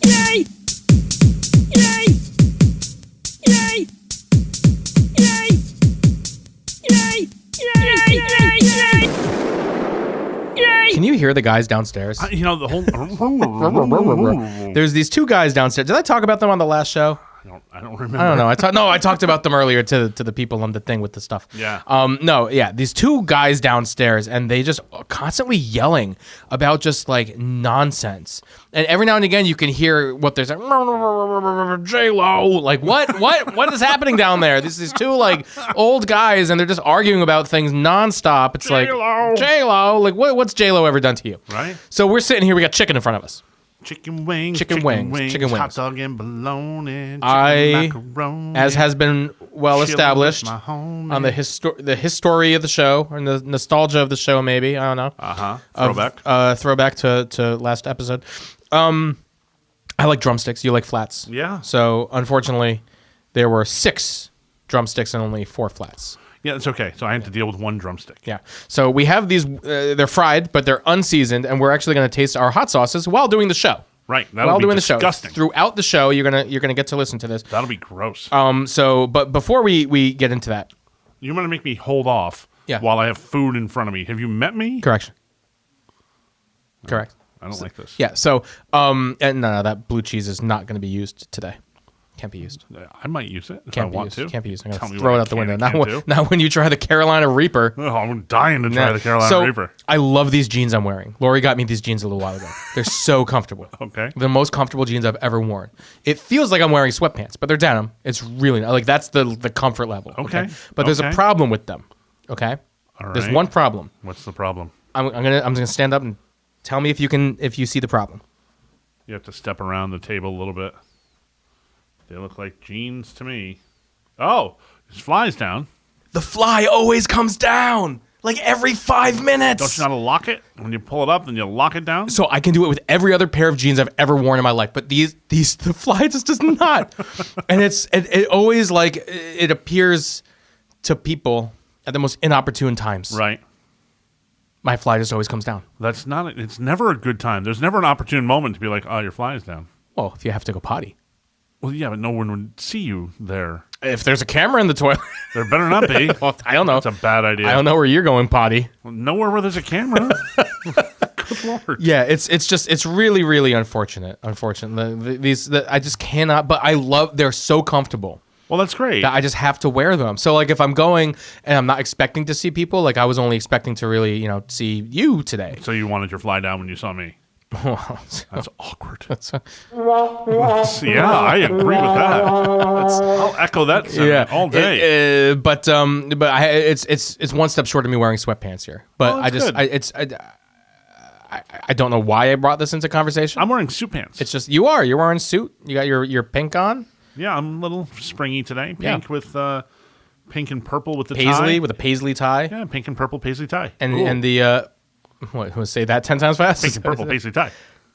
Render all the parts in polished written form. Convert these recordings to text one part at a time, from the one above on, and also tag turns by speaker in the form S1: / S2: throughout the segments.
S1: Yay! Yay! Yay! Yay! Yay! Yay! Yay! Yay!
S2: Can you hear the guys downstairs?
S3: The whole.
S2: There's these two guys downstairs. Did I talk about them on the last show?
S3: I don't remember.
S2: I don't know. I talked about them earlier to the people on the thing with the stuff.
S3: Yeah.
S2: These two guys downstairs, and they just constantly yelling about just like nonsense. And every now and again, you can hear what they're saying. J-Lo, like what is happening down there? These two like old guys, and they're just arguing about things nonstop. It's
S3: J-Lo.
S2: like J-Lo, like what's J-Lo ever done to you?
S3: Right.
S2: So we're sitting here. We got chicken in front of us.
S3: Chicken wings,
S2: Chicken wings,
S3: hot dog and bologna, macaroni.
S2: As has been well established
S3: my homie.
S2: on the history of the show, or the nostalgia of the show, maybe, I don't know.
S3: Throwback.
S2: Throwback to last episode. I like drumsticks. You like flats.
S3: Yeah.
S2: So unfortunately, there were 6 drumsticks and only 4 flats.
S3: Yeah, it's okay. So I had to deal with one drumstick.
S2: Yeah. So we have these. They're fried, but they're unseasoned, and we're actually going to taste our hot sauces while doing the show.
S3: Right. That'll be disgusting.
S2: The show. Throughout the show, you're gonna get to listen to this.
S3: That'll be gross.
S2: But before we get into that,
S3: You're going to make me hold off while I have food in front of me. Have you met me?
S2: correction. Correct.
S3: I don't like this.
S2: Yeah. So and no, that blue cheese is not going to be used today. Can't be used.
S3: I might use it if
S2: Can't
S3: I
S2: be
S3: want
S2: used.
S3: to.
S2: Can't be used. I'm
S3: Tell
S2: going
S3: me
S2: to throw
S3: what
S2: it
S3: I
S2: out the
S3: can
S2: window.
S3: and
S2: Not
S3: can't
S2: when,
S3: do.
S2: not when you try the Carolina Reaper.
S3: Oh, I'm dying to try the Carolina
S2: so,
S3: Reaper.
S2: I love these jeans I'm wearing. Lori got me these jeans a little while ago. They're so comfortable.
S3: Okay.
S2: The most comfortable jeans I've ever worn. It feels like I'm wearing sweatpants, but they're denim. It's really like that's the comfort level.
S3: Okay.
S2: But there's a
S3: Okay.
S2: problem with them. Okay.
S3: All
S2: There's
S3: right.
S2: one problem.
S3: What's the problem?
S2: I'm gonna stand up and tell me if you see the problem.
S3: You have to step around the table a little bit. They look like jeans to me. Oh, there's flies down.
S2: The fly always comes down like every 5 minutes.
S3: Don't you know how to lock it? When you pull it up, then you lock it down?
S2: So I can do it with every other pair of jeans I've ever worn in my life, but the fly just does not. And it always like it appears to people at the most inopportune times.
S3: Right.
S2: My fly just always comes down.
S3: It's never a good time. There's never an opportune moment to be like, oh, your fly is down.
S2: Well, if you have to go potty.
S3: Well, yeah, but no one would see you there.
S2: If there's a camera in the toilet.
S3: There better not be.
S2: Well, I don't know.
S3: That's a bad idea.
S2: I don't know where you're going potty.
S3: Well, nowhere where there's a camera. Good Lord.
S2: Yeah, it's really, really unfortunate. I just cannot, but they're so comfortable.
S3: Well, that's great.
S2: That I just have to wear them. So like if I'm going and I'm not expecting to see people, like I was only expecting to really, see you today.
S3: So you wanted your fly down when you saw me. That's awkward. Yeah, I agree with that. I'll echo that sentiment all day.
S2: It's one step short of me wearing sweatpants here. But I don't know why I brought this into conversation.
S3: I'm wearing suit pants.
S2: It's just you're wearing a suit. You got your pink on.
S3: Yeah, I'm a little springy today. Pink with pink and purple with the
S2: paisley
S3: tie.
S2: with a paisley tie.
S3: Yeah, pink and purple paisley tie.
S2: And the what? Say that 10 times fast.
S3: Pink and purple paisley tie.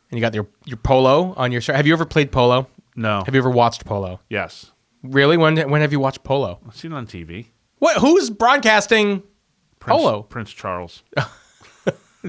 S2: And you got your polo on your shirt. Have you ever played polo?
S3: No.
S2: Have you ever watched polo?
S3: Yes.
S2: Really? When have you watched polo?
S3: I've seen it on TV.
S2: What? Who's broadcasting polo?
S3: Prince Charles.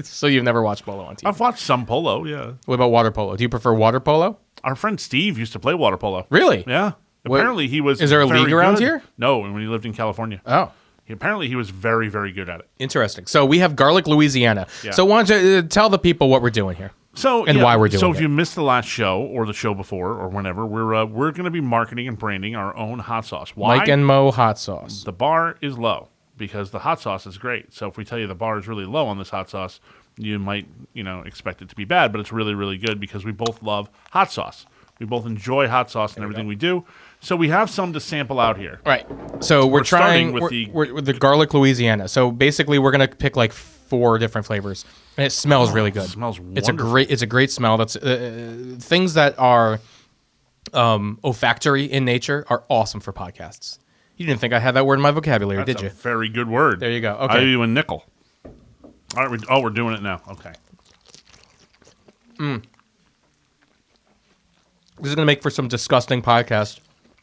S2: So you've never watched polo on TV?
S3: I've watched some polo, yeah.
S2: What about water polo? Do you prefer water polo?
S3: Our friend Steve used to play water polo.
S2: Really?
S3: Yeah. Apparently he was
S2: Is there a
S3: very
S2: league around
S3: good.
S2: here?
S3: No, when he lived in California.
S2: Oh.
S3: Apparently he was very, very good at it.
S2: Interesting. So we have Garlic, Louisiana.
S3: Yeah.
S2: So why don't you tell the people what we're doing here? Why we're doing it.
S3: So if you missed the last show or the show before or whenever, we're going to be marketing and branding our own hot sauce. Why?
S2: Myke and Mo hot sauce.
S3: The bar is low because the hot sauce is great. So if we tell you the bar is really low on this hot sauce, you might, expect it to be bad, but it's really, really good because we both love hot sauce. We both enjoy hot sauce and everything we do. So we have some to sample out here.
S2: Right. So we're trying
S3: with
S2: with the Garlic, Louisiana. So basically we're going to pick like 4 different flavors. And it smells really good.
S3: It smells wonderful.
S2: It's a great smell. That's things that are olfactory in nature are awesome for podcasts. You didn't think I had that word in my vocabulary,
S3: That's
S2: did you?
S3: a very good word.
S2: There you go. Okay.
S3: I owe you a nickel. All right. We're doing it now. Okay.
S2: This is going to make for some disgusting podcast.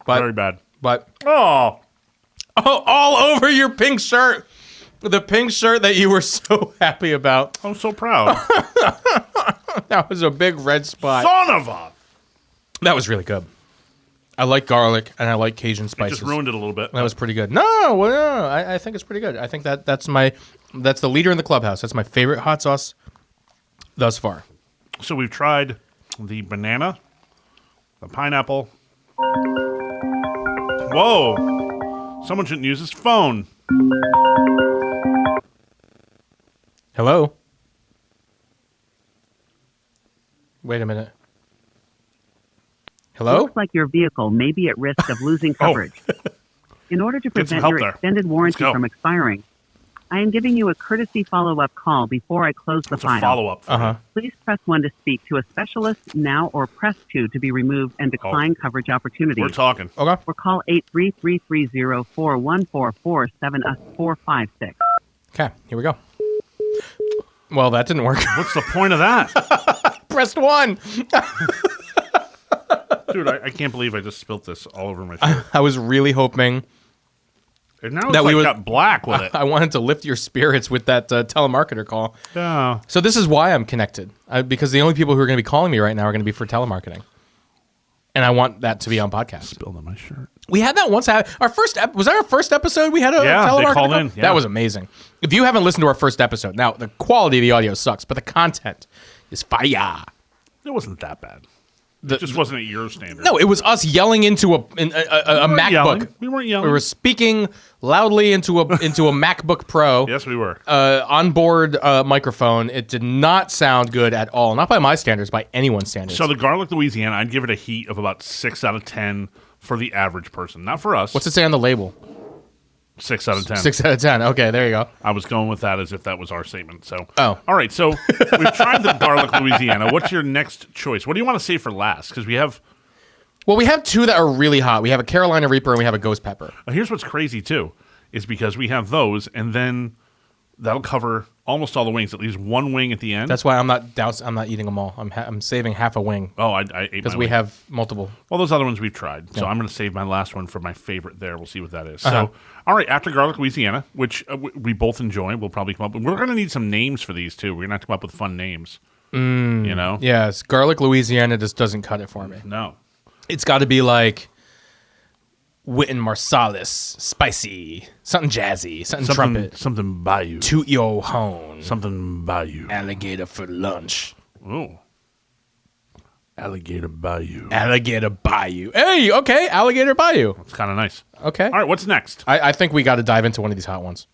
S3: Very bad.
S2: But
S3: Oh,
S2: all over your pink shirt. The pink shirt that you were so happy about.
S3: I'm so proud.
S2: That was a big red spot.
S3: Son of a...
S2: That was really good. I like garlic and I like Cajun
S3: It
S2: spices.
S3: just ruined it a little bit.
S2: That was pretty good. No, I think it's pretty good. I think that's the leader in the clubhouse. That's my favorite hot sauce thus far.
S3: So we've tried the banana, the pineapple. Whoa! Someone shouldn't use his phone.
S2: Hello? Wait a minute. Hello?
S4: Looks like your vehicle may be at risk of losing coverage. In order to
S3: Get some
S4: prevent
S3: help
S4: your
S3: there.
S4: extended warranty
S3: go.
S4: from expiring, I am giving you a courtesy follow-up call before I close the
S3: It's a
S4: file.
S3: follow-up. for
S2: Uh-huh.
S3: you.
S4: Please press 1 to speak to a specialist now or press 2 to be removed and decline coverage opportunities.
S3: We're talking.
S2: Okay.
S4: Or call 833-330-4144-7456.
S2: Okay, here we go. Well, that didn't work.
S3: What's the point of that?
S2: Pressed 1.
S3: Dude, I can't believe I just spilt this all over my shirt.
S2: I was really hoping
S3: And now it's
S2: That we would-
S3: got black with it.
S2: I wanted to lift your spirits with that telemarketer call.
S3: Yeah.
S2: So this is why I'm connected, because the only people who are going to be calling me right now are going to be for telemarketing, and I want that to be on podcast.
S3: Spilled on my shirt.
S2: We had that once. Our first was that our first episode? We had a
S3: Yeah, they
S2: telemarketer
S3: called
S2: call?
S3: in, yeah.
S2: That was amazing. If you haven't listened to our first episode, now the quality of the audio sucks, but the content is fire.
S3: It wasn't that bad.
S2: The-
S3: It just wasn't at your standard.
S2: No, it was us yelling into a
S3: We weren't
S2: MacBook.
S3: yelling. We weren't yelling.
S2: We were speaking loudly into a MacBook Pro.
S3: Yes, we were.
S2: Onboard microphone. It did not sound good at all. Not by my standards, by anyone's standards.
S3: So the garlic Louisiana, I'd give it a heat of about 6 out of 10 for the average person. Not for us.
S2: What's it say on the label?
S3: 6 out of 10.
S2: 6 out of 10. Okay, there you go.
S3: I was going with that as if that was our statement. So,
S2: Oh.
S3: all right. So we've tried the garlic Louisiana. What's your next choice? What do you want to save for last? Because we have.
S2: Well, we have two that are really hot. We have a Carolina Reaper and we have a Ghost Pepper.
S3: Here's what's crazy too, is because we have those, and then that'll cover almost all the wings. At least one wing at the end.
S2: That's why I'm not eating them all. I'm saving half a wing
S3: I ate
S2: because
S3: my
S2: we
S3: wing.
S2: have multiple.
S3: Well, those other ones we've tried. So I'm going to save my last one for my favorite there. We'll see what that is.
S2: Uh-huh.
S3: So, all right, after garlic Louisiana, which we both enjoy, we'll probably come up with. We're going to need some names for these too. We're going to have to come up with fun names. You know?
S2: Yes, garlic Louisiana just doesn't cut it for me.
S3: No.
S2: It's got to be like Witten Marsalis, spicy, something jazzy, something trumpet.
S3: Something bayou.
S2: Toot your horn.
S3: Something bayou.
S2: Alligator for lunch.
S3: Oh. Alligator bayou.
S2: Alligator Bayou. Hey, okay, Alligator Bayou.
S3: It's kind of nice.
S2: Okay.
S3: All right, what's next?
S2: I think we got to dive into one of these hot ones.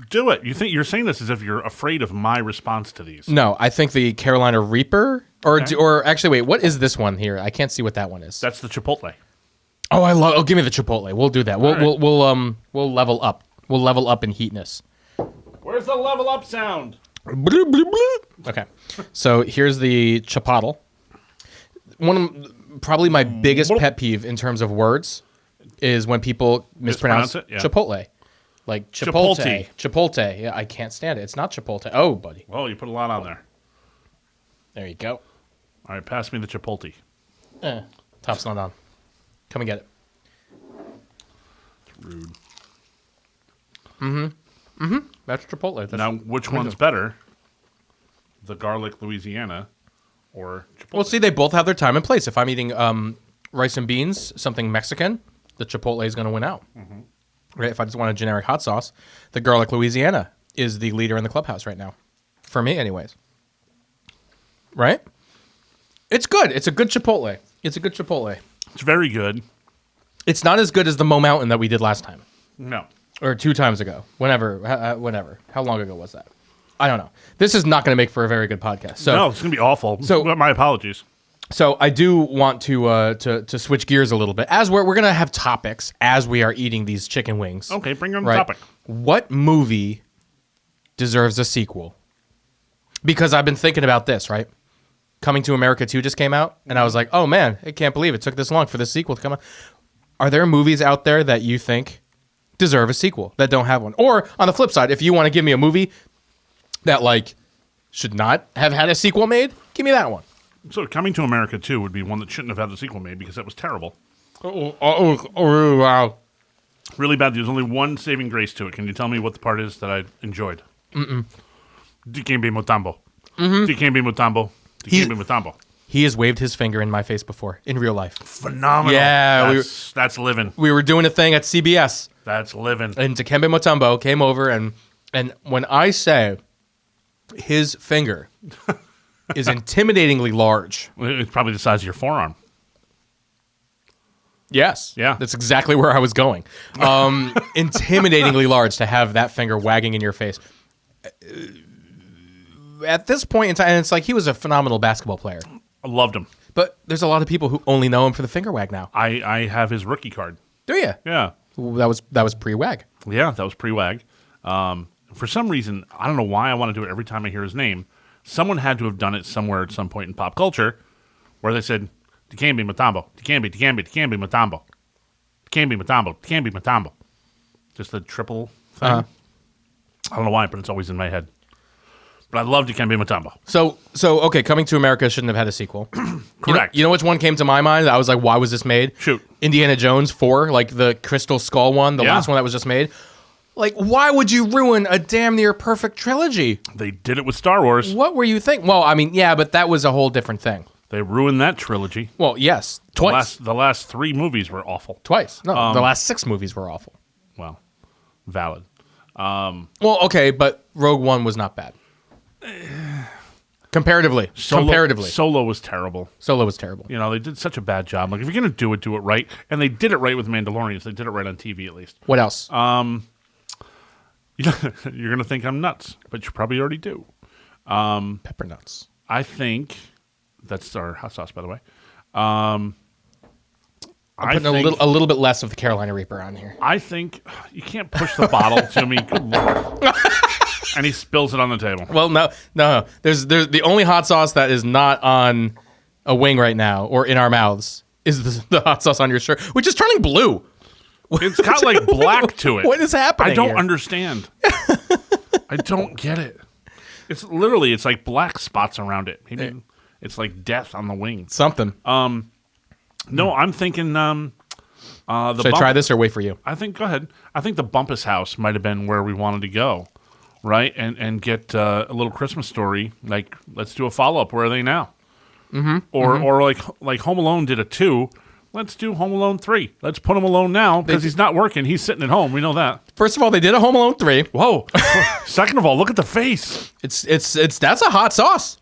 S3: Do it. You're saying this as if you're afraid of my response to these.
S2: No, I think the Carolina Reaper, or
S3: Okay.
S2: or actually, wait, what is this one here? I can't see what that one is.
S3: That's the Chipotle.
S2: Oh, I love. Oh, give me the Chipotle. We'll do that. We'll
S3: right.
S2: we'll level up. We'll level up in heatness.
S3: Where's the level up sound?
S2: Bloop, bloop, bloop. Okay, so here's the Chipotle. One of probably my biggest pet peeve in terms of words is when people mispronounce
S3: Mispronounce it, yeah.
S2: Chipotle. Like Chipotle. Chipotle. Yeah, I can't stand it. It's not Chipotle. Oh, buddy.
S3: Well, you put a lot on there.
S2: There you go.
S3: All right, pass me the Chipotle.
S2: Top's not on. Come and get it.
S3: It's rude.
S2: That's Chipotle. That's
S3: Now, which one's better? The garlic Louisiana or Chipotle?
S2: Well, see, they both have their time and place. If I'm eating rice and beans, something Mexican, the Chipotle is going to win out. Right? If I just want a generic hot sauce, the garlic Louisiana is the leader in the clubhouse right now. For me, anyways. Right? It's good. It's a good Chipotle. It's a good Chipotle.
S3: It's very good.
S2: It's not as good as the Mo Mountain that we did last time.
S3: No.
S2: Or 2 times ago. Whenever. How long ago was that? I don't know. This is not going to make for a very good podcast. So
S3: No, it's going to be awful.
S2: So-
S3: My apologies.
S2: So I do want to switch gears a little bit. As we're going to have topics as we are eating these chicken wings.
S3: Okay, bring on the
S2: Right.
S3: topic.
S2: What movie deserves a sequel? Because I've been thinking about this, right? Coming to America 2 just came out, and I was like, oh man, I can't believe it took this long for the sequel to come out. Are there movies out there that you think deserve a sequel that don't have one? Or on the flip side, if you want to give me a movie that like should not have had a sequel made, give me that one.
S3: So, Coming to America 2 would be one that shouldn't have had the sequel made because that was terrible.
S2: Oh, wow.
S3: Really bad. There's only one saving grace to it. Can you tell me what the part is that I enjoyed? Dikembe Mutombo. Dikembe Mutombo. Dikembe Mutombo.
S2: He has waved his finger in my face before in real life.
S3: Phenomenal.
S2: Yeah,
S3: that's living.
S2: We were doing a thing at CBS,
S3: That's living.
S2: and Dikembe Mutombo came over, and when I say his finger is intimidatingly large,
S3: It's probably the size of your forearm.
S2: yes,
S3: Yeah.
S2: that's exactly where I was going. Intimidatingly large to have that finger wagging in your face. At this point in time, and it's like he was a phenomenal basketball player.
S3: I loved him.
S2: But there's a lot of people who only know him for the finger wag now.
S3: I have his rookie card.
S2: Do you?
S3: Yeah.
S2: That was pre-wag.
S3: Yeah, that was pre-WAG. For some reason, I don't know why I want to do it every time I hear his name. Someone had to have done it somewhere at some point in pop culture where they said, Dikembe Mutombo, Dikembe Mutombo, Dikembe Mutombo, Dikembe Mutombo. Just the triple thing. I don't know why, but it's always in my head. But I love Dikembe Mutombo.
S2: So okay, Coming to America shouldn't have had a sequel.
S3: Correct.
S2: You know which one came to my mind? I was like, why was this made?
S3: Shoot.
S2: Indiana Jones 4, like the Crystal Skull one, the
S3: Yeah.
S2: last one that was just made. Like, why would you ruin a damn near perfect trilogy?
S3: They did it with Star Wars.
S2: What were you thinking? Well, I mean, yeah, but that was a whole different thing.
S3: They ruined that trilogy.
S2: Well, yes, twice.
S3: The last 3 movies were awful.
S2: Twice. No, the last 6 movies were awful.
S3: Well, valid.
S2: Well, okay, but Rogue One was not bad. Comparatively.
S3: Solo was terrible.
S2: Solo was terrible.
S3: You know, they did such a bad job. Like, if you're going to do it right. And they did it right with Mandalorians. They did it right on TV, at least.
S2: What else?
S3: You're going to think I'm nuts, but you probably already do.
S2: Pepper nuts.
S3: I think that's our hot sauce, by the way.
S2: I'm putting a little bit less of the Carolina Reaper on here.
S3: I think you can't push the bottle to me. Good Lord. And he spills it on the table.
S2: Well, no. There's the only hot sauce that is not on a wing right now or in our mouths is the hot sauce on your shirt, which is turning blue.
S3: It's got like black to it.
S2: What is happening?
S3: I don't
S2: here?
S3: understand. I don't get it. It's like black spots around it. Maybe it's like death on the wing.
S2: Something.
S3: No, I'm thinking.
S2: Should I try this or wait for you?
S3: I think. Go ahead. I think the Bumpus house might have been where we wanted to go, right? And get a little Christmas story. Like, let's do a follow up. Where are they now? Mm-hmm. Or like Home Alone did a 2. Let's do Home Alone 3. Let's put him alone now because he's not working. He's sitting at home. We know that.
S2: First of all, they did a Home Alone 3.
S3: Whoa. Second of all, look at the face.
S2: It's that's a hot sauce.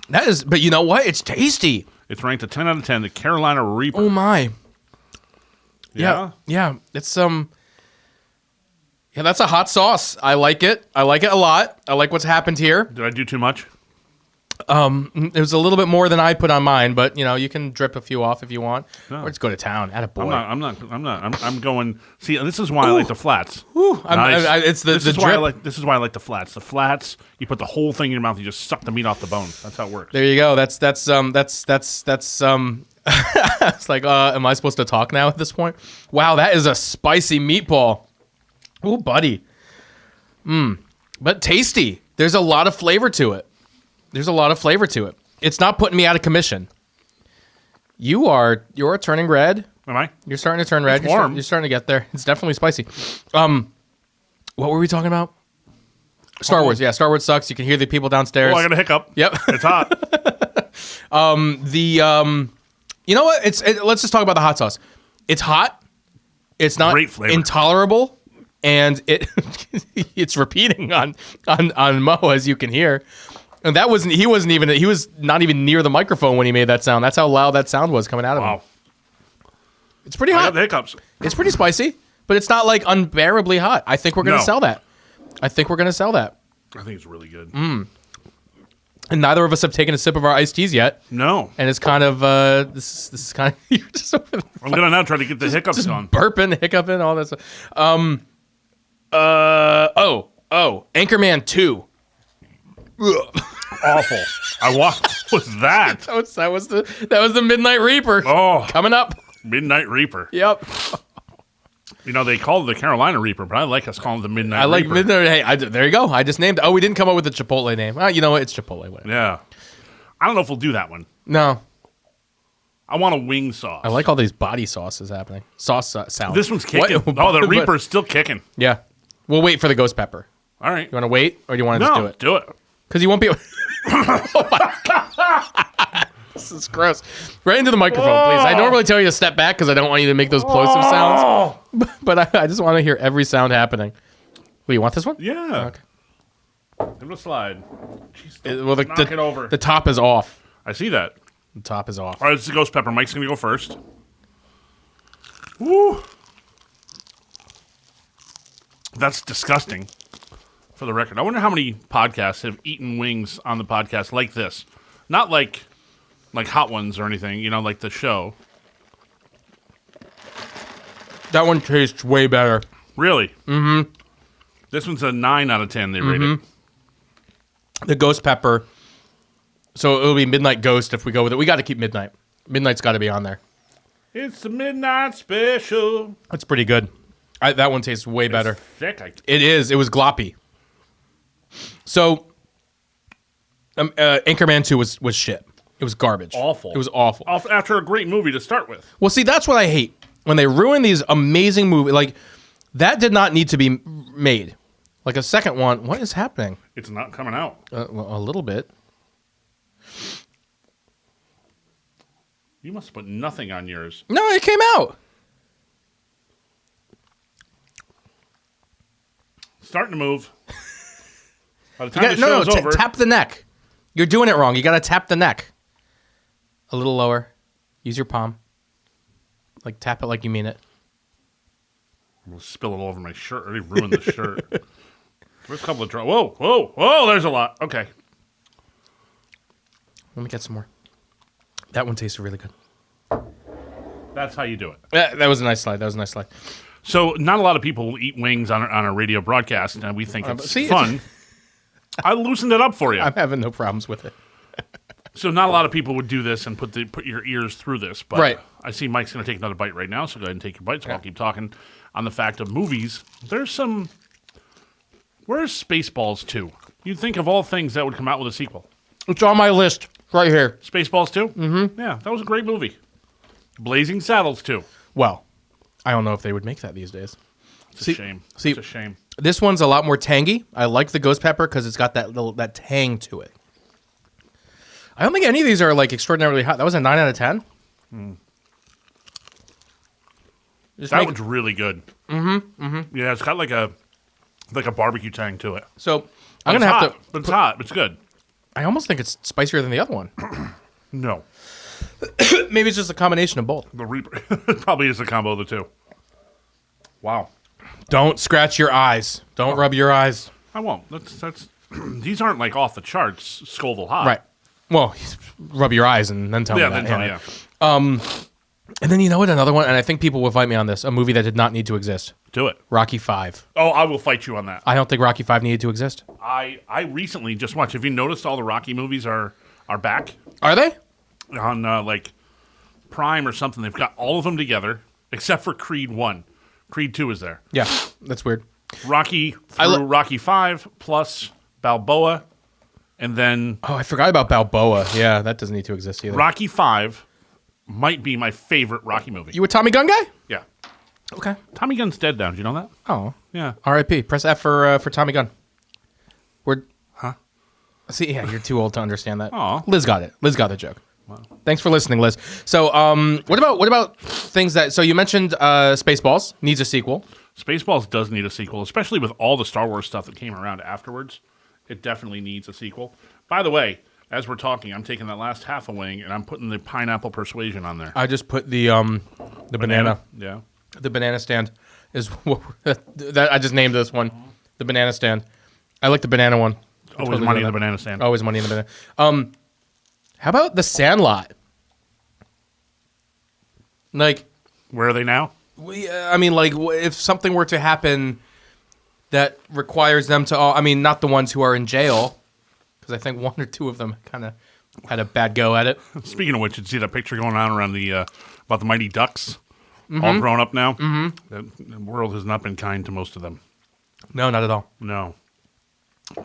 S2: That is, but you know what? It's tasty.
S3: It's ranked a 10 out of 10. The Carolina Reaper.
S2: Oh my.
S3: Yeah.
S2: Yeah. It's Yeah, that's a hot sauce. I like it. I like it a lot. I like what's happened here.
S3: Did I do too much?
S2: It was a little bit more than I put on mine, but you know, you can drip a few off if you want,
S3: No.
S2: or just go to town. Attaboy.
S3: I'm not. I'm going. See, this is why I like the flats.
S2: Ooh,
S3: Nice.
S2: it's the
S3: This is
S2: drip.
S3: why this is why I like the flats. The flats, you put the whole thing in your mouth. You just suck the meat off the bone. That's how it works.
S2: There you go. That's It's like, am I supposed to talk now at this point? Wow, that is a spicy meatball. Ooh, buddy. But tasty. There's a lot of flavor to it. It's not putting me out of commission. You're turning red.
S3: Am I?
S2: You're starting to turn red.
S3: It's warm.
S2: You're starting to get there. It's definitely spicy. What were we talking about? Star Wars. Yeah, Star Wars sucks. You can hear the people downstairs.
S3: Oh, I got a hiccup.
S2: Yep.
S3: It's hot.
S2: You know what? Let's just talk about the hot sauce. It's hot. It's not
S3: Great flavor.
S2: intolerable, and it's repeating on Mo, as you can hear. And he was not even near the microphone when he made that sound. That's how loud that sound was coming out of him.
S3: Wow.
S2: It's pretty
S3: I got
S2: hot.
S3: the hiccups.
S2: It's pretty spicy, but it's not like unbearably hot. I think we're gonna
S3: No.
S2: sell that.
S3: I think it's really good.
S2: And neither of us have taken a sip of our iced teas yet.
S3: No.
S2: And it's kind of this is kind of you're just over there
S3: I'm going to now try to get the hiccups gone.
S2: burping, hiccuping, all that stuff. Anchorman 2.
S3: Awful. What was that?
S2: That was the Midnight Reaper.
S3: Oh,
S2: Coming up.
S3: Midnight Reaper.
S2: Yep.
S3: You know, they call it the Carolina Reaper, but I like us calling it the Midnight
S2: I like
S3: Reaper.
S2: Midnight. Hey, there you go. I just named it. Oh, we didn't come up with the Chipotle name. You know what? It's Chipotle. Whatever.
S3: Yeah. I don't know if we'll do that one.
S2: No.
S3: I want a wing sauce.
S2: I like all these body sauces happening. Sauce salad.
S3: This one's kicking.
S2: What?
S3: Oh, the Reaper's still kicking.
S2: Yeah. We'll wait for the ghost pepper.
S3: All right.
S2: You want to wait, or do you want to just do
S3: No,
S2: it?
S3: do it.
S2: Because you won't be able... This is gross. Right into the microphone, please. I normally tell you to step back because I don't want you to make those plosive sounds. But I just want to hear every sound happening. Wait, you want this one?
S3: Yeah.
S2: Okay.
S3: Give it a slide. Jeez,
S2: Knock
S3: it over.
S2: The top is off.
S3: I see that.
S2: The top is off.
S3: All right, it's the ghost pepper. Mike's going to go first. Woo. That's disgusting, for the record. I wonder how many podcasts have eaten wings on the podcast like this. Not like Hot Ones or anything, like the show.
S2: That one tastes way better.
S3: Really? Mm-hmm. This one's a 9 out of 10, they rate it.
S2: The ghost pepper. So it'll be Midnight Ghost if we go with it. We got to keep Midnight. Midnight's got to be on there.
S3: It's the midnight special.
S2: That's pretty good. That one tastes way better.
S3: Thick.
S2: It is. It was gloppy. So, Anchorman 2 was shit. It was garbage.
S3: Awful.
S2: It was awful.
S3: After a great movie to start with.
S2: Well, see, that's what I hate. When they ruin these amazing movies. Like, that did not need to be made. Like a second one. What is happening?
S3: It's not coming out.
S2: Well, a little bit.
S3: You must put nothing on yours.
S2: No, it came out.
S3: Starting to move. By the time the show's over,
S2: tap the neck. You're doing it wrong. You got to tap the neck. A little lower. Use your palm. Like, tap it like you mean it.
S3: I'm going to spill it all over my shirt. I already ruined the shirt. There's a couple of drops. Whoa, there's a lot. Okay.
S2: Let me get some more. That one tasted really good.
S3: That's how you do it.
S2: That was a nice slide.
S3: So, not a lot of people will eat wings on a radio broadcast, and we think it's fun. I loosened it up for you.
S2: I'm having no problems with it.
S3: So, not a lot of people would do this and put your ears through this. But
S2: right.
S3: I see Mike's going to take another bite right now, so go ahead and take your bite. So I'll keep talking on the fact of movies. There's some... Where's Spaceballs 2? You'd think of all things that would come out with a sequel.
S2: It's on my list right here.
S3: Spaceballs 2? Mm-hmm. Yeah, that was a great movie. Blazing Saddles 2.
S2: Well, I don't know if they would make that these days.
S3: It's a shame. It's a shame.
S2: This one's a lot more tangy. I like the ghost pepper because it's got that tang to it. I don't think any of these are like extraordinarily hot. That was a 9 out of 10.
S3: That one's really good. Yeah, it's got like a barbecue tang to it.
S2: So I'm gonna have to.
S3: But it's hot. It's good.
S2: I almost think it's spicier than the other one.
S3: No.
S2: Maybe it's just a combination of both.
S3: The Reaper probably is a combo of the two. Wow.
S2: Don't scratch your eyes. Don't rub your eyes.
S3: I won't. That's these aren't like off the charts Scoville hot.
S2: Right. Well, rub your eyes and then tell me that.
S3: Then tell me, yeah.
S2: And then you know what? Another one, and I think people will fight me on this. A movie that did not need to exist.
S3: Do it.
S2: Rocky V.
S3: Oh, I will fight you on that.
S2: I don't think Rocky V needed to exist.
S3: I recently just watched. Have you noticed all the Rocky movies are back?
S2: Are they?
S3: On like Prime or something. They've got all of them together except for Creed 1. Creed 2 is there.
S2: Yeah, that's weird.
S3: Rocky through Rocky 5 plus Balboa, and then...
S2: Oh, I forgot about Balboa. Yeah, that doesn't need to exist either.
S3: Rocky 5 might be my favorite Rocky movie.
S2: You a Tommy Gunn guy?
S3: Yeah.
S2: Okay.
S3: Tommy Gunn's dead now. Did you know that?
S2: Oh.
S3: Yeah.
S2: R.I.P. Press F for Tommy Gunn.
S3: Huh?
S2: See, yeah, you're too old to understand that.
S3: Aw.
S2: Liz got it. Liz got the joke. Wow. Thanks for listening, Liz. So, what about things that? So you mentioned Spaceballs needs a sequel.
S3: Spaceballs does need a sequel, especially with all the Star Wars stuff that came around afterwards. It definitely needs a sequel. By the way, as we're talking, I'm taking that last half a wing and I'm putting the pineapple persuasion on there.
S2: I just put the banana.
S3: Yeah.
S2: The banana stand is that I just named this one. The banana stand. I like the banana one.
S3: Always money in the banana stand.
S2: Always money in the banana. How about the Sandlot? Like,
S3: where are they now?
S2: I mean, like, if something were to happen that requires them to all, I mean, not the ones who are in jail, because I think one or two of them kind of had a bad go at it.
S3: Speaking of which, you see that picture going on around the about the Mighty Ducks, all grown up now. Mm-hmm. The world has not been kind to most of them.
S2: No, not at all.
S3: No,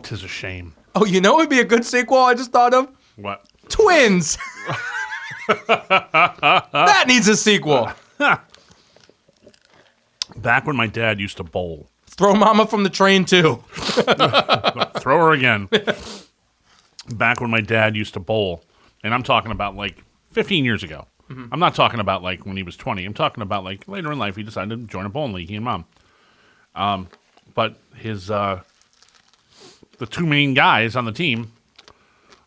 S3: 'tis a shame.
S2: Oh, you know, it'd be a good sequel. I just thought of
S3: What?
S2: Twins. That needs a sequel.
S3: Back when my dad used to bowl.
S2: Throw Mama from the train too.
S3: Throw her again. Back when my dad used to bowl, And I'm talking about like 15 years ago. I'm not talking about like when he was 20. I'm talking about like later in life he decided to join a bowling league, he and Mom. But his the two main guys on the team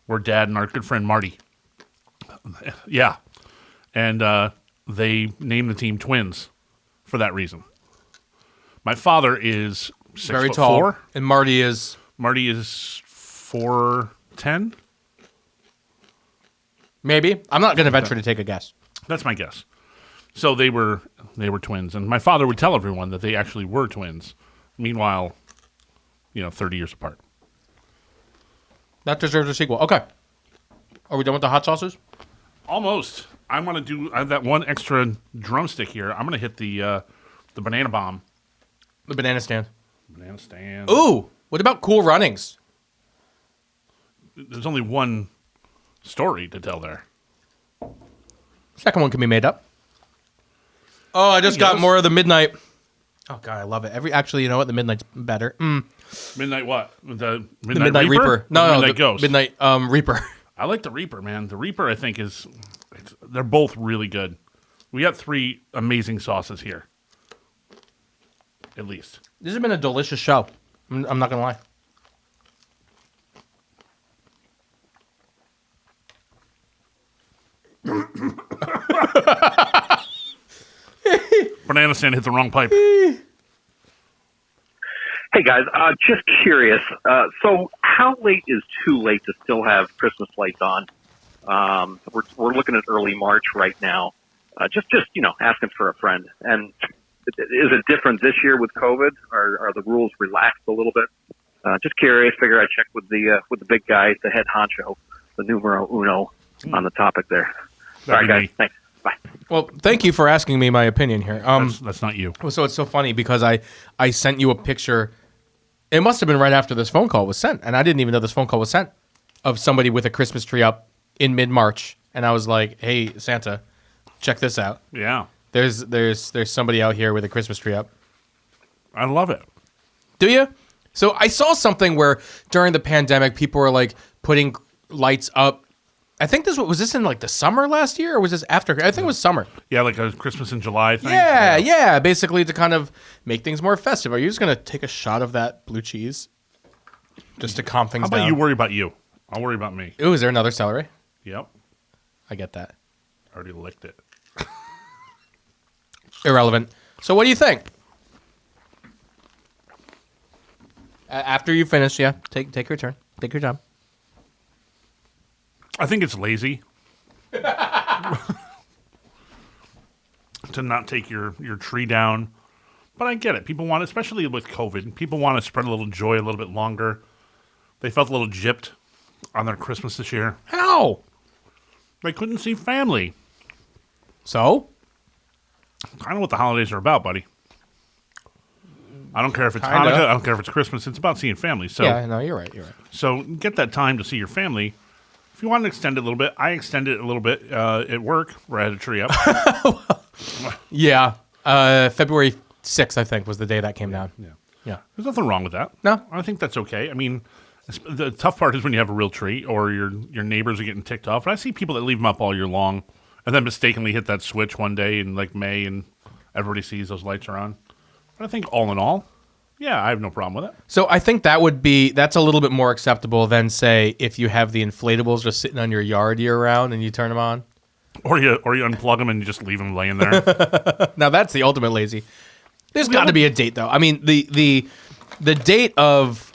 S3: were Dad and our good friend Marty. Yeah. And they named the team Twins for that reason. My father is 6
S2: Very
S3: foot
S2: tall.
S3: 4.
S2: And Marty is
S3: 4'10".
S2: maybe. I'm not going to venture to take a guess.
S3: That's my guess. So they were twins, and my father would tell everyone that they actually were twins. Meanwhile, 30 years apart.
S2: That deserves a sequel. Okay. Are we done with the hot sauces?
S3: Almost. I want to do. I have that one extra drumstick here. I'm going to hit the banana bomb.
S2: The banana stand.
S3: Banana stand.
S2: Ooh. What about Cool Runnings?
S3: There's only one story to tell there.
S2: Second one can be made up. Oh, I just got
S3: guess.
S2: more of the Midnight. Oh, God, I love it. Actually, you know what? The Midnight's better.
S3: Midnight what? The
S2: Midnight Reaper?
S3: No,
S2: No,
S3: Midnight
S2: the
S3: Ghost.
S2: Midnight Reaper.
S3: I like the Reaper, man. The Reaper, I think, they're both really good. We got 3 amazing sauces here. At least.
S2: This has been a delicious show. I'm not going to lie.
S3: Banana stand hit the wrong pipe.
S5: Hey guys, just curious. So, how late is too late to still have Christmas lights on? We're looking at early March right now. Just asking for a friend. And is it different this year with COVID? Are the rules relaxed a little bit? Just curious. Figure I'd check with the big guy, the head honcho, the numero uno on the topic there. All right, guys.
S3: me.
S5: Thanks. Bye.
S2: Well, thank you for asking me my opinion here.
S3: That's not you.
S2: So it's so funny because I sent you a picture. It must have been right after this phone call was sent, and I didn't even know this phone call was sent, of somebody with a Christmas tree up in mid-March, and I was like, "Hey, Santa, check this out.
S3: Yeah.
S2: There's somebody out here with a Christmas tree up."
S3: I love it.
S2: Do you? So I saw something where during the pandemic, people were like putting lights up. I think was this in like the summer last year, or was this after? I think it was summer.
S3: Yeah, like a Christmas in July thing.
S2: Yeah. Basically to kind of make things more festive. Are you just gonna take a shot of that blue cheese, just to calm things
S3: How about
S2: down?
S3: you worry about you? I'll worry about me.
S2: Ooh, is there another celery?
S3: Yep.
S2: I get that.
S3: I already licked it.
S2: Irrelevant. So what do you think? After you finish, yeah, take your turn. Take your time.
S3: I think it's lazy to not take your tree down. But I get it. People want, especially with COVID, people want to spread a little joy a little bit longer. They felt a little gypped on their Christmas this year.
S2: How?
S3: They couldn't see family.
S2: So?
S3: I know what the holidays are about, buddy. I don't care if it's
S2: Kinda.
S3: Hanukkah. I don't care if it's Christmas. It's about seeing family. So,
S2: Yeah, no, you're right.
S3: so get that time to see your family. If you want to extend it a little bit, I extended it a little bit at work where I had a tree up.
S2: Yeah. February 6th, I think, was the day that came down. Yeah.
S3: There's nothing wrong with that.
S2: No.
S3: I think that's okay. I mean, the tough part is when you have a real tree or your neighbors are getting ticked off. But I see people that leave them up all year long and then mistakenly hit that switch one day in like May and everybody sees those lights are on. But I think all in all, yeah, I have no problem with it.
S2: So I think that's a little bit more acceptable than, say, if you have the inflatables just sitting on your yard year round and you turn them on.
S3: Or you unplug them and you just leave them laying there.
S2: Now that's the ultimate lazy. There's got to be a date, though. I mean, the date of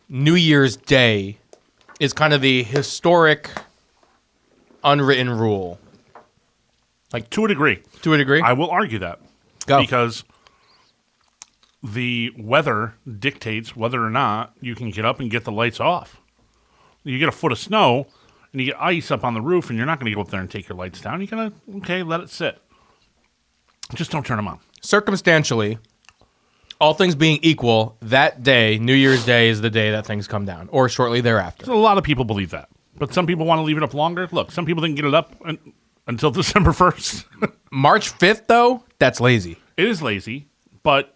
S2: New Year's Day is kind of the historic, unwritten rule.
S3: Like to a degree.
S2: To a degree?
S3: I will argue that.
S2: Go.
S3: Because the weather dictates whether or not you can get up and get the lights off. You get a foot of snow and you get ice up on the roof and you're not going to go up there and take your lights down. You're going to, let it sit. Just don't turn them on.
S2: Circumstantially, all things being equal, that day, New Year's Day, is the day that things come down, or shortly thereafter.
S3: So a lot of people believe that. But some people want to leave it up longer. Look, some people didn't get it up until December 1st.
S2: March 5th, though, that's lazy.
S3: It is lazy, but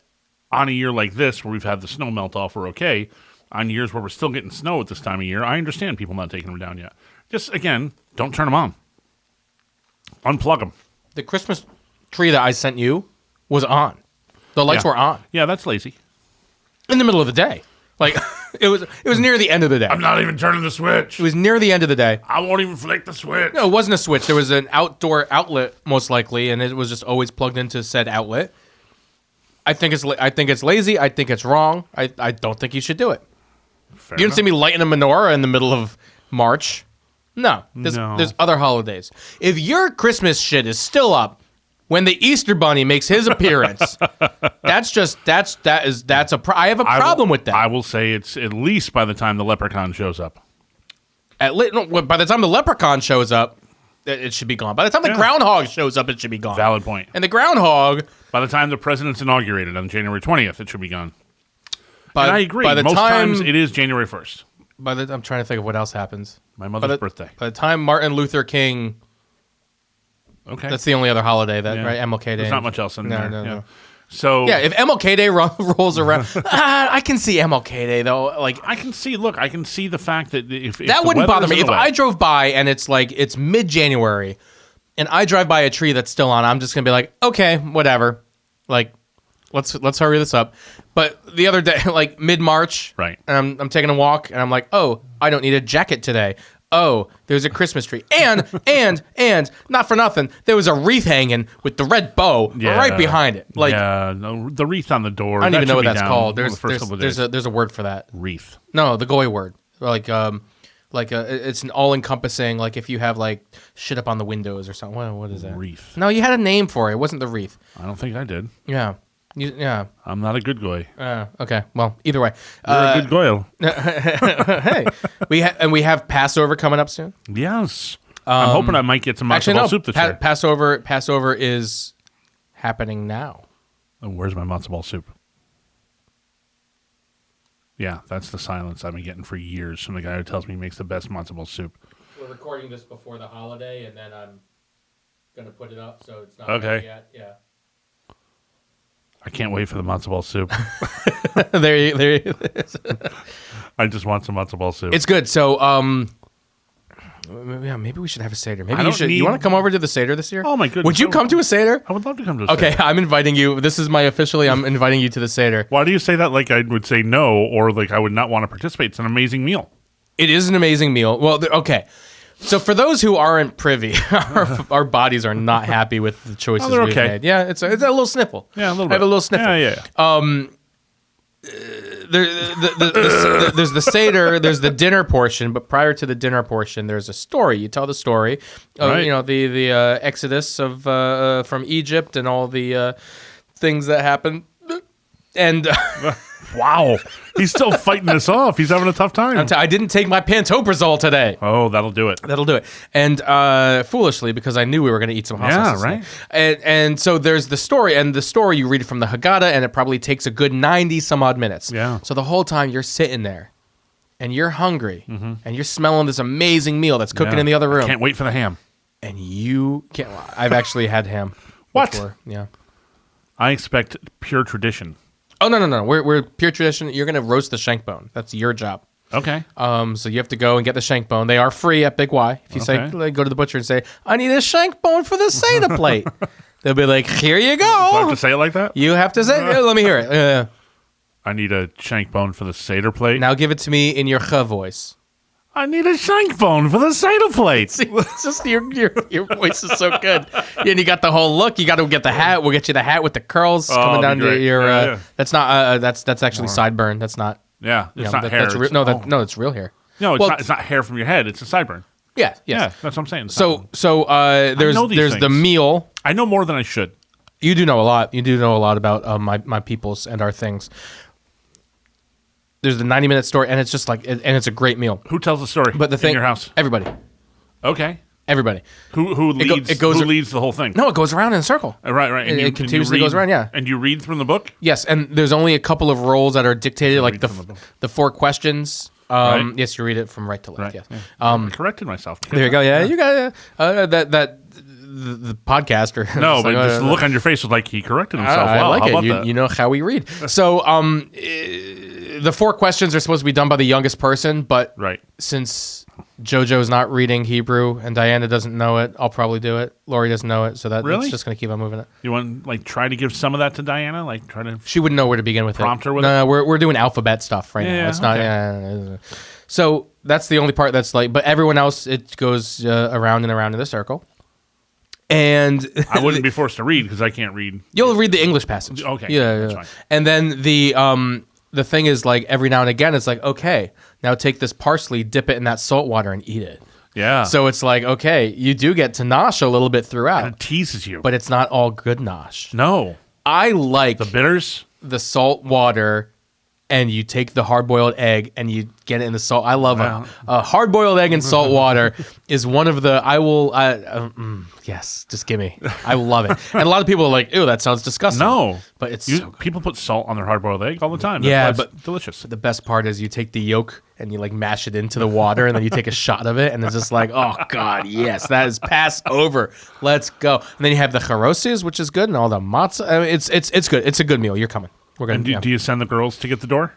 S3: on a year like this where we've had the snow melt off, we're okay. on years where we're still getting snow at this time of year, I understand people not taking them down yet. Just, again, don't turn them on. Unplug them.
S2: The Christmas tree that I sent you was on. The lights were on
S3: Yeah, that's lazy.
S2: in the middle of the day. Like it was near the end of the day.
S3: I'm not even turning the switch.
S2: It was near the end of the day.
S3: I won't even flick the switch.
S2: No, it wasn't a switch. There was an outdoor outlet, most likely, and it was just always plugged into said outlet. I think it's lazy. I think it's wrong. I don't think you should do it.
S3: Fair
S2: You didn't see me lighting a menorah in the middle of March. No, there's other holidays. If your Christmas shit is still up when the Easter Bunny makes his appearance, that's a I have a problem with that.
S3: I will say it's at least by the time the leprechaun shows up.
S2: By the time the leprechaun shows up, it should be gone. By the time the groundhog shows up, it should be gone.
S3: Valid point.
S2: And the groundhog,
S3: By the time the president's inaugurated on January 20th, it should be gone.
S2: and
S3: I agree. Most times it is January 1st.
S2: I'm trying to think of what else happens.
S3: My mother's birthday.
S2: By the time Martin Luther King,
S3: Okay.
S2: that's the only other holiday
S3: Yeah.
S2: right? MLK Day.
S3: There's not much else in there.
S2: No.
S3: Yeah. So
S2: Yeah, if MLK Day rolls around, I can see MLK Day though. Like
S3: I can see the fact that if
S2: that
S3: the
S2: wouldn't
S3: weather
S2: bother
S3: is
S2: me
S3: in
S2: if
S3: the way-
S2: I drove by and it's mid-January, and I drive by a tree that's still on. I'm just gonna be like, okay, whatever. Like, let's hurry this up. But the other day, like mid-March,
S3: Right.
S2: and I'm taking a walk, and I'm like, oh, I don't need a jacket today. Oh, there's a Christmas tree, and not for nothing, there was a wreath hanging with the red bow right behind it. Like,
S3: the wreath on the door.
S2: I don't
S3: that
S2: even know
S3: should
S2: what
S3: be
S2: that's
S3: down
S2: called.
S3: the first couple of days.
S2: There's a word for that.
S3: Wreath.
S2: No, the Goy word. It's an all-encompassing. Like if you have like shit up on the windows or something. What is that?
S3: Wreath.
S2: No, you had a name for it. It wasn't the wreath.
S3: I don't think I did.
S2: Yeah. Yeah.
S3: I'm not a good goy.
S2: Okay. Well, either way.
S3: You're a good goyle.
S2: Hey, we have Passover coming up soon.
S3: Yes. I'm hoping I might get some matzo ball soup this year.
S2: Passover is happening now.
S3: Oh, where's my matzo ball soup? Yeah, that's the silence I've been getting for years from the guy who tells me he makes the best matzo ball soup.
S2: We're recording this before the holiday, and then I'm gonna put it up, so it's not
S3: Okay.
S2: ready yet. Yeah.
S3: I can't wait for the matzo ball soup.
S2: there you
S3: I just want some matzo ball soup.
S2: It's good. So, yeah, maybe we should have a Seder. Maybe you should.
S3: need-
S2: You want to come over to the Seder this year?
S3: Oh, my goodness.
S2: Would you come to a Seder?
S3: I would love to come to a
S2: Okay,
S3: Seder.
S2: I'm inviting you. This is I'm inviting you to the Seder.
S3: Why do you say that like I would say no or like I would not want to participate? It's an amazing meal.
S2: It is an amazing meal. Well, okay. So for those who aren't privy, our bodies are not happy with the choices
S3: they're
S2: we've
S3: okay.
S2: made. Yeah, it's a little sniffle.
S3: Yeah, a little bit.
S2: I have a little sniffle.
S3: Yeah.
S2: There's the Seder, there's the dinner portion, but prior to the dinner portion, there's a story. You tell the story of
S3: Right.
S2: the exodus of from Egypt and all the things that happened. And
S3: Wow. He's still fighting this off. He's having a tough time.
S2: I didn't take my pantoprazole today.
S3: Oh, that'll do it.
S2: That'll do it. And foolishly, because I knew we were going to eat some hot sauce
S3: right.
S2: today. And so there's the story, and the story you read it from the Haggadah, and it probably takes a good 90 some odd minutes.
S3: Yeah.
S2: So the whole time you're sitting there, and you're hungry, and you're smelling this amazing meal that's cooking
S3: Yeah.
S2: in the other room,
S3: Can't wait for the ham.
S2: and you can't. I've actually had ham.
S3: What?
S2: Before. Yeah.
S3: I expect pure tradition.
S2: Oh no! We're pure tradition. You're gonna roast the shank bone. That's your job.
S3: Okay.
S2: So you have to go and get the shank bone. They are free at Big Y. If you say,
S3: Okay.
S2: like, go to the butcher and say, I need a shank bone for the Seder plate, they'll be like, here you
S3: Do I have
S2: go.
S3: to say it like that?
S2: You have to say, let me hear it.
S3: I need a shank bone for the Seder plate.
S2: Now give it to me in your ch voice.
S3: I need a shank bone for the Seder plate.
S2: It's just your voice is so good. And you got the whole look. You got to get the hat. We'll get you the hat with the curls coming
S3: that'd
S2: down
S3: be
S2: to
S3: great.
S2: your.
S3: Yeah.
S2: That's not. That's actually sideburn. That's not.
S3: Yeah, it's
S2: Yeah,
S3: not hair.
S2: That's
S3: It's-
S2: no, it's real hair.
S3: No, it's
S2: Well-
S3: not. It's not hair from your head. It's a sideburn.
S2: Yeah. Yes.
S3: Yeah, that's what I'm saying. It's
S2: So
S3: not-
S2: there's
S3: know these
S2: the
S3: things.
S2: meal.
S3: I know more than I should.
S2: You do know a lot. You do know a lot about my peoples and our things. There's the 90-minute story, and it's just like, and it's a great meal.
S3: Who tells the story?
S2: But the thing,
S3: in your house.
S2: everybody,
S3: Okay.
S2: everybody.
S3: Who leads?
S2: it goes-
S3: who leads the whole thing?
S2: No, it goes around in a circle.
S3: Right. And
S2: It continuously goes around, yeah.
S3: And you read from the book.
S2: Yes, and there's only a couple of roles that are dictated, like
S3: read from the book.
S2: the 4 questions.
S3: Right.
S2: Yes, you read it from right to left.
S3: Right.
S2: Yes.
S3: Yeah. I corrected myself.
S2: There you go. Yeah, you got the podcaster.
S3: No,
S2: It's
S3: but
S2: like,
S3: just the look on your face was like he corrected himself.
S2: I
S3: Wow,
S2: like
S3: how
S2: it.
S3: about
S2: You,
S3: that?
S2: you know how we read. So the 4 questions are supposed to be done by the youngest person, but
S3: Right.
S2: since JoJo's not reading Hebrew and Diana doesn't know it, I'll probably do it. Lori doesn't know it, so that's
S3: Really?
S2: just going to keep on moving it.
S3: You want like try to give some of that to Diana, like try to.
S2: She wouldn't know where to begin with
S3: Prompt
S2: it.
S3: her with
S2: no,
S3: it?
S2: no, we're doing alphabet stuff right now.
S3: Yeah,
S2: It's not.
S3: okay.
S2: Yeah. So that's the only part that's like. But everyone else, it goes around and around in the circle. And
S3: I wouldn't be forced to read because I can't read.
S2: you'll read the English passage.
S3: Okay,
S2: Yeah.
S3: that's
S2: yeah.
S3: fine.
S2: And then the thing is like every now and again it's like, okay, now take this parsley, dip it in that salt water, and eat it.
S3: Yeah.
S2: So it's like, okay, you do get to nosh a little bit throughout,
S3: and it teases you.
S2: but it's not all good nosh.
S3: no,
S2: I like
S3: the bitters.
S2: the salt water, and you take the hard-boiled egg and you get it in the salt. I love a hard-boiled egg in salt water is one of the yes, just give me. I love it. And a lot of people are like, ew, that sounds disgusting.
S3: No,
S2: but it's so good.
S3: people put salt on their hard-boiled egg all the time. That's
S2: Yeah,
S3: why it's
S2: but
S3: delicious.
S2: The best part is you take the yolk and you like mash it into the water and then you take a shot of it and it's just like, oh God, yes, that is pass over. Let's go. And then you have the charoses, which is good, and all the matzah. I mean, it's good. It's a good meal. You're coming. We're gonna.
S3: And do you send the girls to get the door?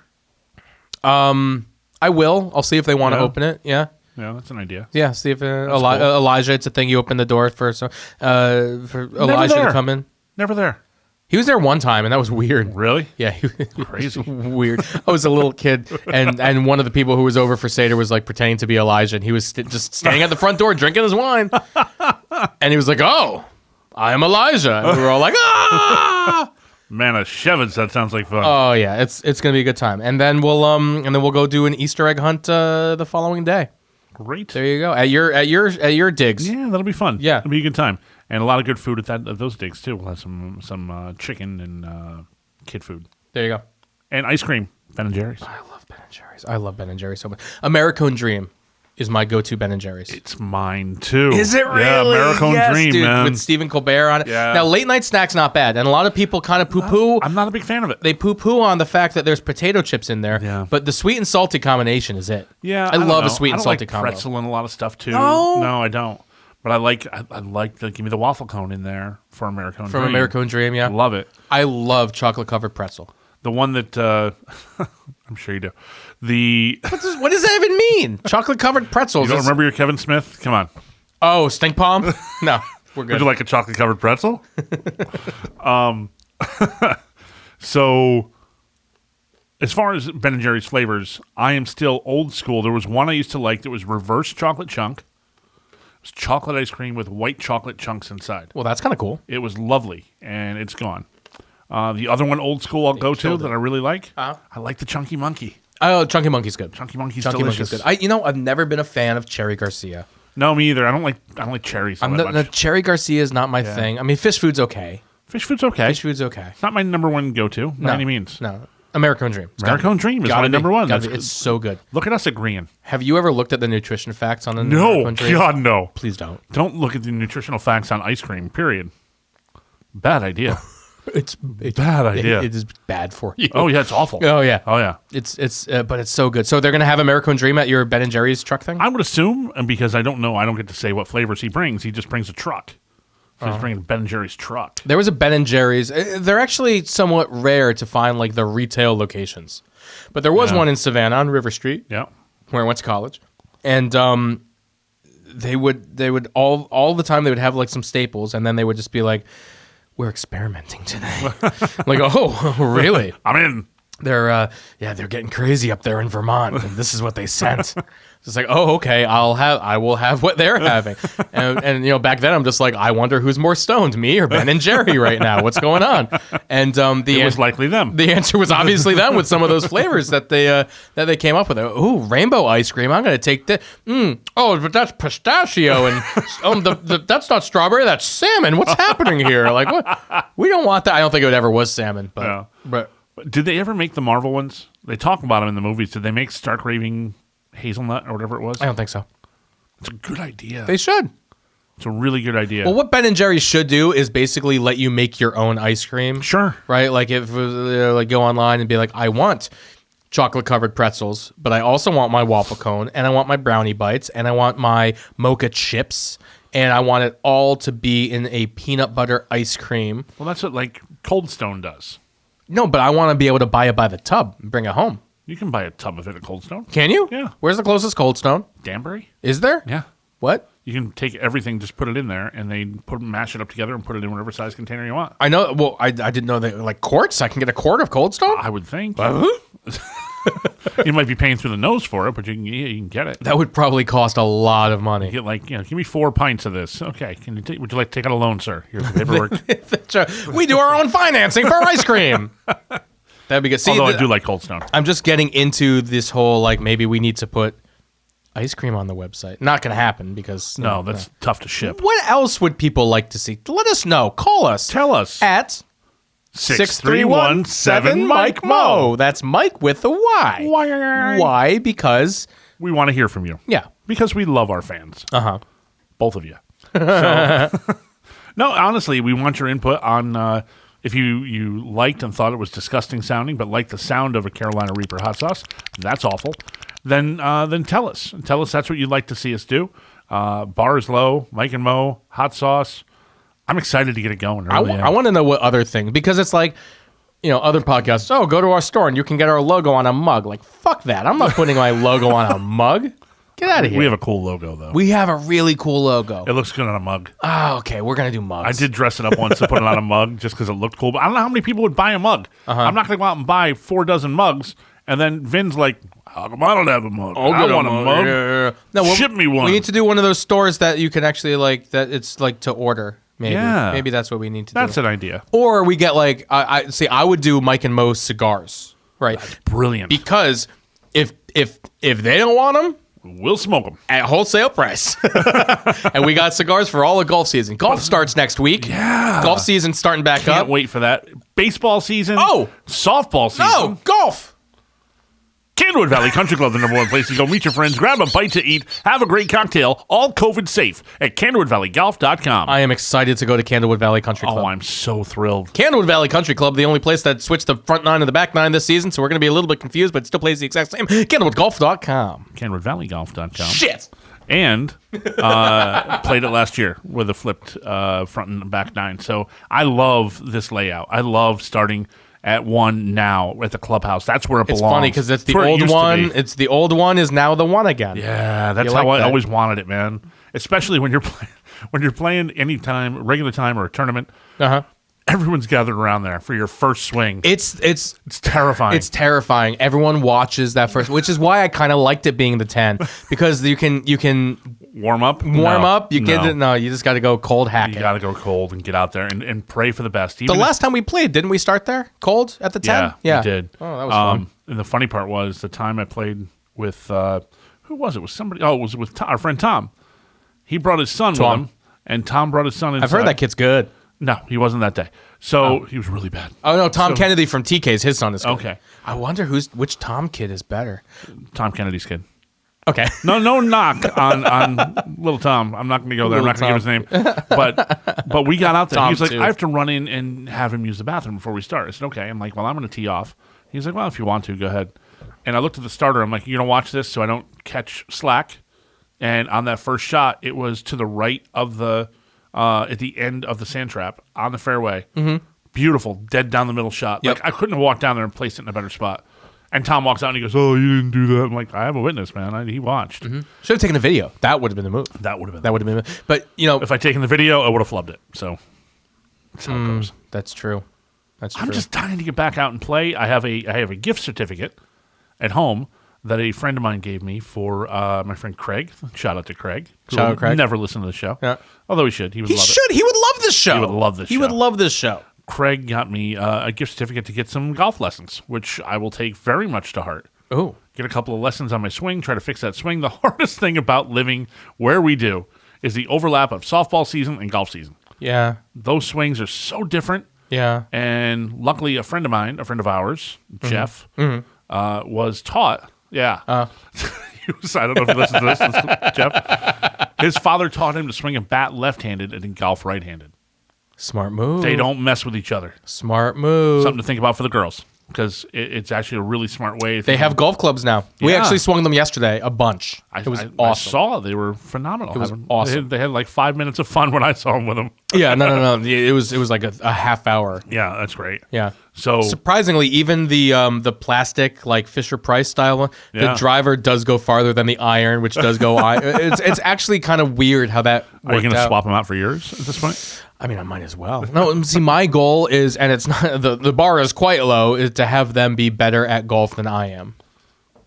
S2: I will. I'll see if they want to
S3: Yeah.
S2: open it. Yeah.
S3: Yeah, that's an idea.
S2: Yeah, see if
S3: cool.
S2: Elijah. It's a thing. You open the door for Elijah to
S3: there.
S2: come in.
S3: Never there.
S2: He was there one time, and that was weird.
S3: Really?
S2: Yeah, he was
S3: Crazy.
S2: weird. I was a little kid, and one of the people who was over for Seder was like pretending to be Elijah, and he was just standing at the front door drinking his wine, and he was like, "Oh, I am Elijah," and we were all like, "Ah!"
S3: Man, a Shevitz, that sounds like fun.
S2: Oh yeah, it's gonna be a good time, and then we'll go do an Easter egg hunt the following day.
S3: Great.
S2: There you go at your digs.
S3: Yeah, that'll be fun.
S2: Yeah.
S3: It'll be a good time. And a lot of good food at those digs, too. We'll have some chicken and kid food.
S2: There you go.
S3: And ice cream, Ben & Jerry's.
S2: I love Ben & Jerry's. I love Ben & Jerry's so much. Americone Dream is my go-to Ben & Jerry's.
S3: It's mine, too.
S2: Is it really?
S3: Yeah, Americone
S2: Yes,
S3: Dream,
S2: dude,
S3: man.
S2: with Stephen Colbert on it.
S3: Yeah.
S2: Now, late night snack's not bad, and a lot of people kind of poo-poo.
S3: I'm not a big fan of it.
S2: They poo-poo on the fact that there's potato chips in there,
S3: Yeah.
S2: but the sweet and salty combination is it.
S3: Yeah,
S2: I
S3: don't
S2: love
S3: know.
S2: a sweet and
S3: I don't
S2: salty
S3: like
S2: combo.
S3: pretzel and a lot of stuff, too.
S2: No?
S3: I don't. But I like the give me the waffle cone in there for Americone
S2: From
S3: Dream.
S2: Americone Dream, yeah.
S3: Love it.
S2: I love chocolate-covered pretzel.
S3: The one that I'm sure you do.
S2: What does that even mean? Chocolate-covered pretzels.
S3: You don't remember your Kevin Smith? Come on.
S2: Oh, stink palm? No, we're
S3: Would
S2: good.
S3: you like a chocolate covered pretzel? So as far as Ben & Jerry's flavors, I am still old school. There was one I used to like that was reverse chocolate chunk. It was chocolate ice cream with white chocolate chunks inside.
S2: Well, that's kind of cool.
S3: It was lovely, and it's gone. The other one, old school, I'll go to
S2: killed
S3: that
S2: it.
S3: I really like.
S2: Uh-huh.
S3: I like the Chunky Monkey.
S2: Oh, Chunky Monkey's good.
S3: Chunky Monkey's
S2: Chunky
S3: delicious.
S2: Monkey's good. I've never been a fan of Cherry Garcia.
S3: No, me either. I don't like cherries so much.
S2: No, Cherry Garcia is not my thing. I mean, fish food's okay.
S3: Fish food's okay.
S2: Fish food's okay.
S3: It's not my number one go-to by any means.
S2: No, Americone Dream. It's gotta
S3: Americone
S2: be.
S3: Dream is
S2: Gotta
S3: my
S2: be.
S3: number one.
S2: Gotta
S3: That's
S2: be. It's so good.
S3: Look at us agreeing.
S2: Have you ever looked at the nutrition facts on the
S3: No,
S2: Americone Dream?
S3: God, no.
S2: Please don't.
S3: Don't look at the nutritional facts on ice cream, period. Bad idea.
S2: It's
S3: Bad idea.
S2: It is bad for you.
S3: Oh, yeah, it's awful.
S2: Oh yeah.
S3: Oh, yeah.
S2: But it's so good. So they're gonna have Americone Dream at your Ben and Jerry's truck thing.
S3: I would assume, and because I don't know, I don't get to say what flavors he brings. He just brings a truck. So he's bringing Ben & Jerry's truck.
S2: There was a Ben and Jerry's. They're actually somewhat rare to find like the retail locations, but there was
S3: Yeah.
S2: one in Savannah on River Street
S3: Yeah.
S2: where I went to college, and they would all the time they would have like some staples, and then they would just be like, "We're experimenting today." Like, oh, really?
S3: I'm in.
S2: They're getting crazy up there in Vermont, and this is what they sent. It's like, oh, okay, I will have what they're having, and back then I'm just like, I wonder who's more stoned, me or Ben and Jerry right now? What's going on? And
S3: It was likely them.
S2: the answer was obviously them with some of those flavors that they came up with. Ooh, rainbow ice cream. I'm gonna take that. Oh, but that's pistachio, and that's not strawberry. That's salmon. What's happening here? Like, what? We don't want that. I don't think it ever was salmon, but
S3: Yeah.
S2: but.
S3: Did they ever make the Marvel ones? They talk about them in the movies. Did they make Stark Raving Hazelnut or whatever it was?
S2: I don't think so.
S3: It's a good idea.
S2: They should.
S3: It's a really good idea.
S2: Well, what Ben and Jerry's should do is basically let you make your own ice cream.
S3: Sure.
S2: Right? Like if like go online and be like, I want chocolate covered pretzels, but I also want my waffle cone, and I want my brownie bites, and I want my mocha chips, and I want it all to be in a peanut butter ice cream.
S3: Well, that's what like Cold Stone does.
S2: No, but I want to be able to buy it by the tub and bring it home.
S3: You can buy a tub of it at Cold Stone.
S2: Can you?
S3: Yeah.
S2: Where's the closest Cold Stone?
S3: Danbury?
S2: Is there?
S3: Yeah.
S2: What?
S3: You can take everything, just put it in there, and they mash it up together and put it in whatever size container you want.
S2: I know. Well, I didn't know that. Like quarts, I can get a quart of Cold Stone.
S3: I would think. You might be paying through the nose for it, but you can get it.
S2: That would probably cost a lot of money.
S3: Get give me 4 pints of this. Okay. Would you like to take out a loan, sir? Here's the paperwork.
S2: We do our own financing for ice cream. That'd be good. See,
S3: Although I do like Cold Stone.
S2: I'm just getting into this whole maybe we need to put ice cream on the website. Not going to happen because
S3: No, that's tough to ship.
S2: What else would people like to see? Let us know. Call us.
S3: Tell us.
S2: At
S3: 6317
S2: Mike Mo. That's Mike with a Y. Why? Because
S3: we want to hear from you.
S2: Yeah.
S3: Because we love our fans. Both of you. So, no, honestly, we want your input on if you liked and thought it was disgusting sounding, but liked the sound of a Carolina Reaper hot sauce. That's awful. Then tell us. Tell us that's what you'd like to see us do. Bar is low, Mike and Mo, hot sauce. I'm excited to get it going.
S2: I want to know what other things, because it's like, other podcasts, go to our store and you can get our logo on a mug. Like, fuck that. I'm not putting my logo on a mug. Get out of here.
S3: We have a cool logo, though.
S2: We have a really cool logo.
S3: It looks good on a mug.
S2: Oh, okay. We're going to do mugs.
S3: I did dress it up once to put it on a mug just because it looked cool. But I don't know how many people would buy a mug. I'm not going to go out and buy 4 dozen mugs. And then Vin's like, how come I don't have a mug? I want a mug.
S2: Yeah. No,
S3: Ship me one.
S2: We need to do one of those stores that you can actually that it's to order. Maybe.
S3: Yeah.
S2: Maybe that's what we need to do.
S3: That's an idea.
S2: Or we get I would do Mike and Mo's cigars. Right.
S3: That's brilliant.
S2: Because if they don't want them,
S3: we'll smoke them
S2: at wholesale price. And we got cigars for all of golf season. Golf starts next week.
S3: Yeah.
S2: Golf season starting back up.
S3: Can't wait for that. Baseball season.
S2: Oh.
S3: Softball season.
S2: No, golf.
S3: Candlewood Valley Country Club, the #1 place to go meet your friends, grab a bite to eat, have a great cocktail, all COVID safe at CandlewoodValleyGolf.com.
S2: I am excited to go to Candlewood Valley Country Club.
S3: Oh, I'm so thrilled.
S2: Candlewood Valley Country Club, the only place that switched the front 9 and the back 9 this season, so we're going to be a little bit confused, but it still plays the exact same. CandlewoodGolf.com.
S3: CandlewoodValleyGolf.com.
S2: Shit.
S3: And played it last year with a flipped front and back 9. So I love this layout. I love starting at 1 now at the clubhouse. That's where it belongs.
S2: It's funny because it's the old one. It's the old one is now the one again.
S3: Yeah, that's how I always wanted it, man. Especially when you're playing anytime, regular time or a tournament. Everyone's gathered around there for your first swing. It's terrifying.
S2: It's terrifying. Everyone watches that first, which is why I kind of liked it being the 10 because you can
S3: warm up.
S2: You just got to go cold hacking.
S3: You got to go cold and get out there and pray for the best.
S2: Even the last time we played, didn't we start there cold at the 10?
S3: Yeah, we did.
S2: Oh, that was fun.
S3: And the funny part was the time I played with who was it? Was somebody? Oh, it was with our friend Tom. He brought his son with him, and Tom brought his son inside.
S2: I've heard that kid's good.
S3: No, he wasn't that day. So he was really bad.
S2: Oh no, Tom Kennedy from TK's his son is good.
S3: Okay.
S2: I wonder which Tom kid is better.
S3: Tom Kennedy's kid.
S2: Okay.
S3: No knock on little Tom. I'm not going to go there. I'm not going to give his name. But we got out there. He was like, I have to run in and have him use the bathroom before we start. I said, okay. I'm like, well, I'm going to tee off. He's like, well, if you want to, go ahead. And I looked at the starter. I'm like, you're going to watch this so I don't catch slack. And on that first shot, it was to the right of the at the end of the sand trap on the fairway. Mm-hmm. Beautiful, dead down the middle shot.
S2: Yep.
S3: Like I couldn't have walked down there and placed it in a better spot. And Tom walks out and he goes, "Oh, you didn't do that." I'm like, "I have a witness, man. He watched."
S2: Mm-hmm. Should have taken a video. That would have been the move.
S3: That would have been.
S2: The move. But
S3: if I'd taken the video, I would have flubbed it. So that's how it goes.
S2: That's true.
S3: I'm just dying to get back out and play. I have a gift certificate at home that a friend of mine gave me for my friend Craig. Shout out to Craig.
S2: Shout out Craig.
S3: Never listen to the show.
S2: Yeah.
S3: Although he should. He would love it.
S2: He would love this show.
S3: He would love this show.
S2: He would love this show.
S3: Craig got me a gift certificate to get some golf lessons, which I will take very much to heart.
S2: Oh.
S3: Get a couple of lessons on my swing, try to fix that swing. The hardest thing about living where we do is the overlap of softball season and golf season.
S2: Yeah.
S3: Those swings are so different.
S2: Yeah.
S3: And luckily, a friend of ours, Jeff, was taught. Yeah. I don't know if you listen to this, Jeff. His father taught him to swing a bat left-handed and golf right-handed.
S2: Smart move.
S3: They don't mess with each other.
S2: Smart move.
S3: Something to think about for the girls. because it's actually a really smart way.
S2: They have golf clubs now. We
S3: Yeah.
S2: actually swung them yesterday a bunch. It was awesome.
S3: I saw they were phenomenal.
S2: It was awesome.
S3: They had like 5 minutes of fun when I saw them with them.
S2: Yeah, no. It was like a half hour.
S3: Yeah, that's great.
S2: Yeah.
S3: So
S2: surprisingly, even the plastic like Fisher Price style one, the
S3: Yeah.
S2: driver does go farther than the iron, which does go. It's actually kind of weird how that.
S3: are you going to
S2: out.
S3: swap them out for yours at this point?
S2: I mean, I might as well. No, see, my goal is, and it's not the bar is quite low, is to have them be better at golf than I am.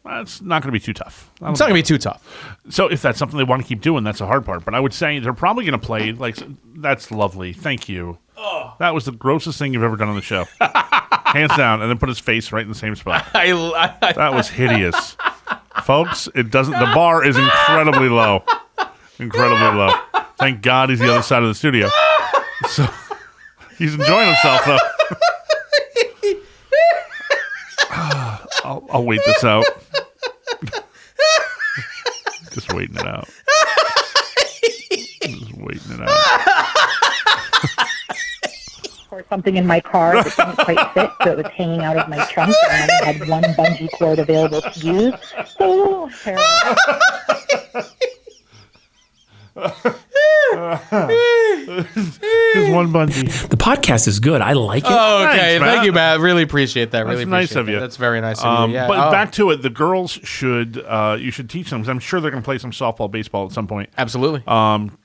S3: It's not going to be too tough.
S2: It's not gonna be too tough.
S3: So if that's something they want to keep doing, that's the hard part. But I would say they're probably going to play like that's lovely. Thank you. That was the grossest thing you've ever done on the show, hands down. And then put his face right in the same spot. That was hideous, folks. It doesn't. The bar is incredibly low, incredibly low. Thank God he's the other side of the studio. So he's enjoying himself though. I'll wait this out. Just waiting it out. Just waiting it out.
S6: Or something in my car that didn't quite fit, so it was hanging out of my trunk, and I only had one bungee cord available to use. So, terrible.
S3: There's one bungee.
S1: The podcast is good. I like it.
S2: Oh, okay.
S3: Thanks,
S2: Thank
S3: Matt.
S2: you, Matt. Really appreciate that. Really
S3: That's nice
S2: appreciate
S3: of
S2: that.
S3: you.
S2: That's very nice of you. Yeah.
S3: But
S2: Oh,
S3: back to it, the girls should you should teach them because I'm sure they're going to play some softball, baseball at some point.
S2: absolutely.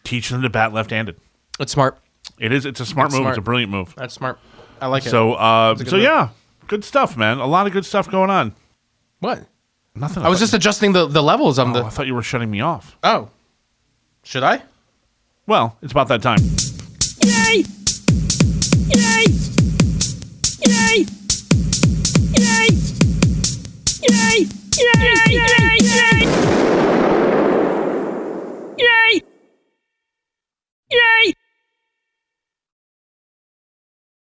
S3: Teach them to bat left-handed.
S2: It's smart.
S3: It is. It's a smart move.
S2: smart.
S3: It's a brilliant move.
S2: That's smart. I like it.
S3: So,
S2: good move.
S3: yeah, good stuff, man. A lot of good stuff going on.
S2: What?
S3: Nothing.
S2: I was just adjusting the levels on
S3: I
S2: the.
S3: thought you were shutting me off.
S2: Oh, should I?
S3: Well, it's about that time.
S1: Yay! Yay! Yay! Yay! Yay! Yay!